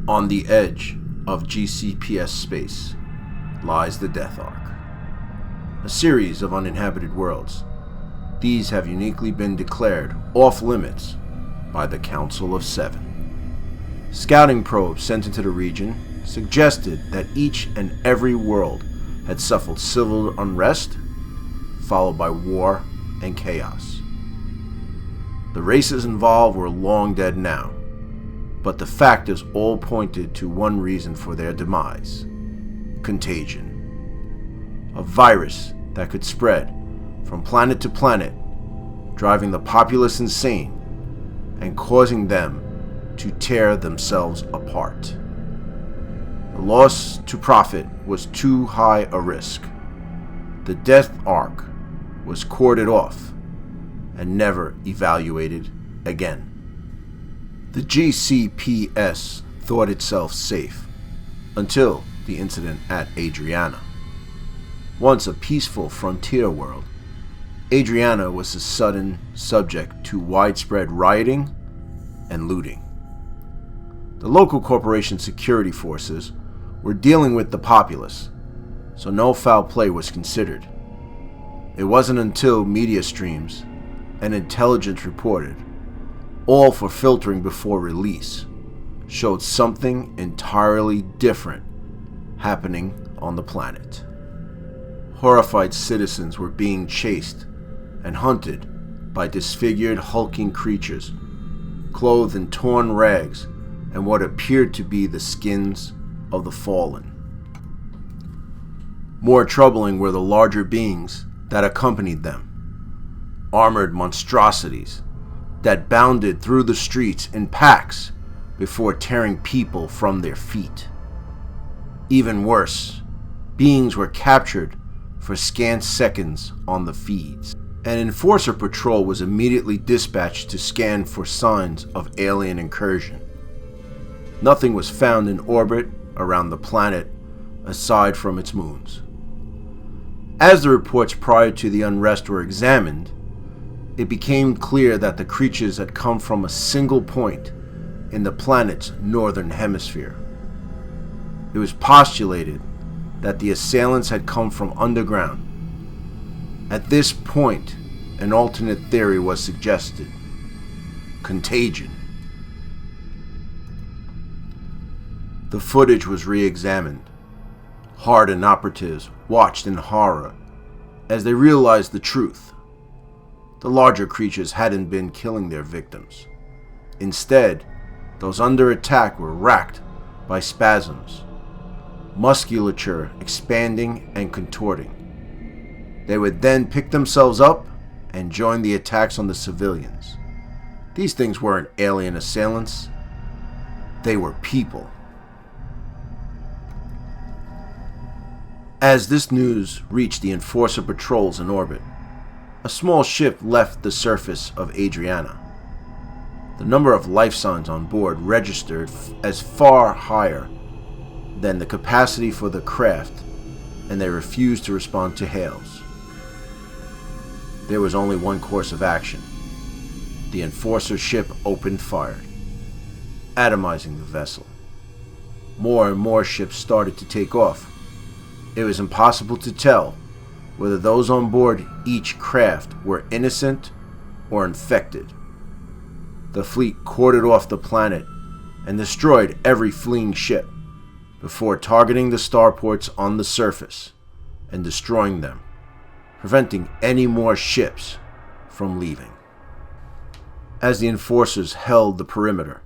On the edge of GCPS space lies the Death Arc, a series of uninhabited worlds. These have uniquely been declared off-limits by the Council of Seven. Scouting probes sent into the region suggested that each and every world had suffered civil unrest, followed by war and chaos. The races involved were long dead now, but the factors all pointed to one reason for their demise: contagion. A virus that could spread from planet to planet, driving the populace insane and causing them to tear themselves apart. The loss to profit was too high a risk. The Death Arc was corded off and never evaluated again. The GCPS thought itself safe until the incident at Adriana. Once a peaceful frontier world, Adriana was a sudden subject to widespread rioting and looting. The local corporation security forces were dealing with the populace, so no foul play was considered. It wasn't until media streams and intelligence reported, all for filtering before release, showed something entirely different happening on the planet. Horrified citizens were being chased and hunted by disfigured, hulking creatures, clothed in torn rags and what appeared to be the skins of the fallen. More troubling were the larger beings that accompanied them, armored monstrosities that bounded through the streets in packs before tearing people from their feet. Even worse, beings were captured for scant seconds on the feeds. An enforcer patrol was immediately dispatched to scan for signs of alien incursion. Nothing was found in orbit around the planet aside from its moons. As the reports prior to the unrest were examined, it became clear that the creatures had come from a single point in the planet's northern hemisphere. It was postulated that the assailants had come from underground. At this point, an alternate theory was suggested: contagion. The footage was re-examined. Hardened operatives watched in horror as they realized the truth. The larger creatures hadn't been killing their victims. Instead, those under attack were racked by spasms, musculature expanding and contorting. They would then pick themselves up and join the attacks on the civilians. These things weren't alien assailants. They were people. As this news reached the enforcer patrols in orbit, a small ship left the surface of Adriana. The number of life signs on board registered as far higher than the capacity for the craft, and they refused to respond to hails. There was only one course of action. The enforcer ship opened fire, atomizing the vessel. More and more ships started to take off. It was impossible to tell whether those on board each craft were innocent or infected. The fleet corded off the planet and destroyed every fleeing ship before targeting the starports on the surface and destroying them, preventing any more ships from leaving. As the enforcers held the perimeter,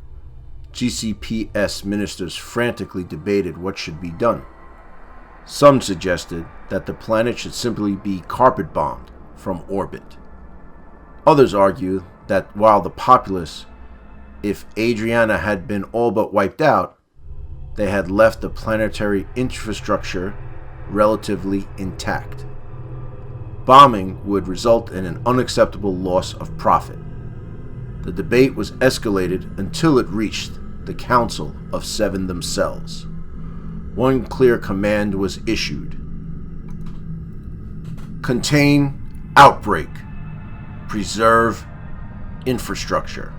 GCPS ministers frantically debated what should be done. Some suggested that the planet should simply be carpet-bombed from orbit. Others argued that while the populace, if Adriana had been all but wiped out, they had left the planetary infrastructure relatively intact. Bombing would result in an unacceptable loss of profit. The debate was escalated until it reached the Council of Seven themselves. One clear command was issued: contain outbreak, preserve infrastructure.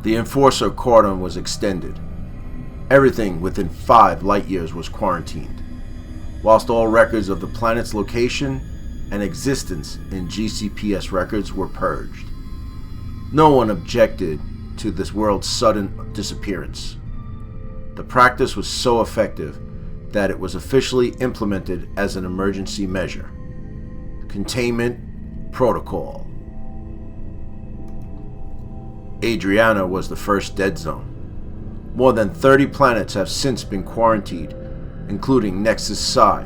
The Enforcer cordon was extended. Everything within 5 light-years was quarantined, whilst all records of the planet's location and existence in GCPS records were purged. No one objected to this world's sudden disappearance. The practice was so effective that it was officially implemented as an emergency measure. Containment Protocol. Adriana was the first dead zone. More than 30 planets have since been quarantined, including Nexus Psi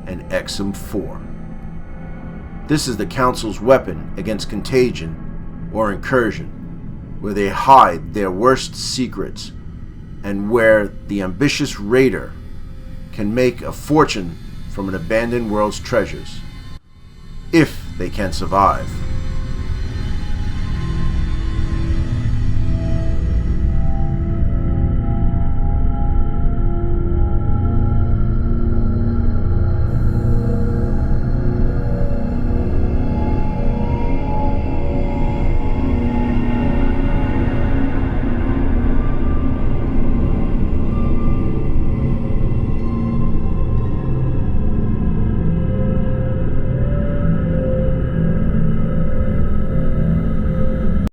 and Exum-4. This is the Council's weapon against contagion or incursion, where they hide their worst secrets and where the ambitious raider can make a fortune from an abandoned world's treasures, if they can survive.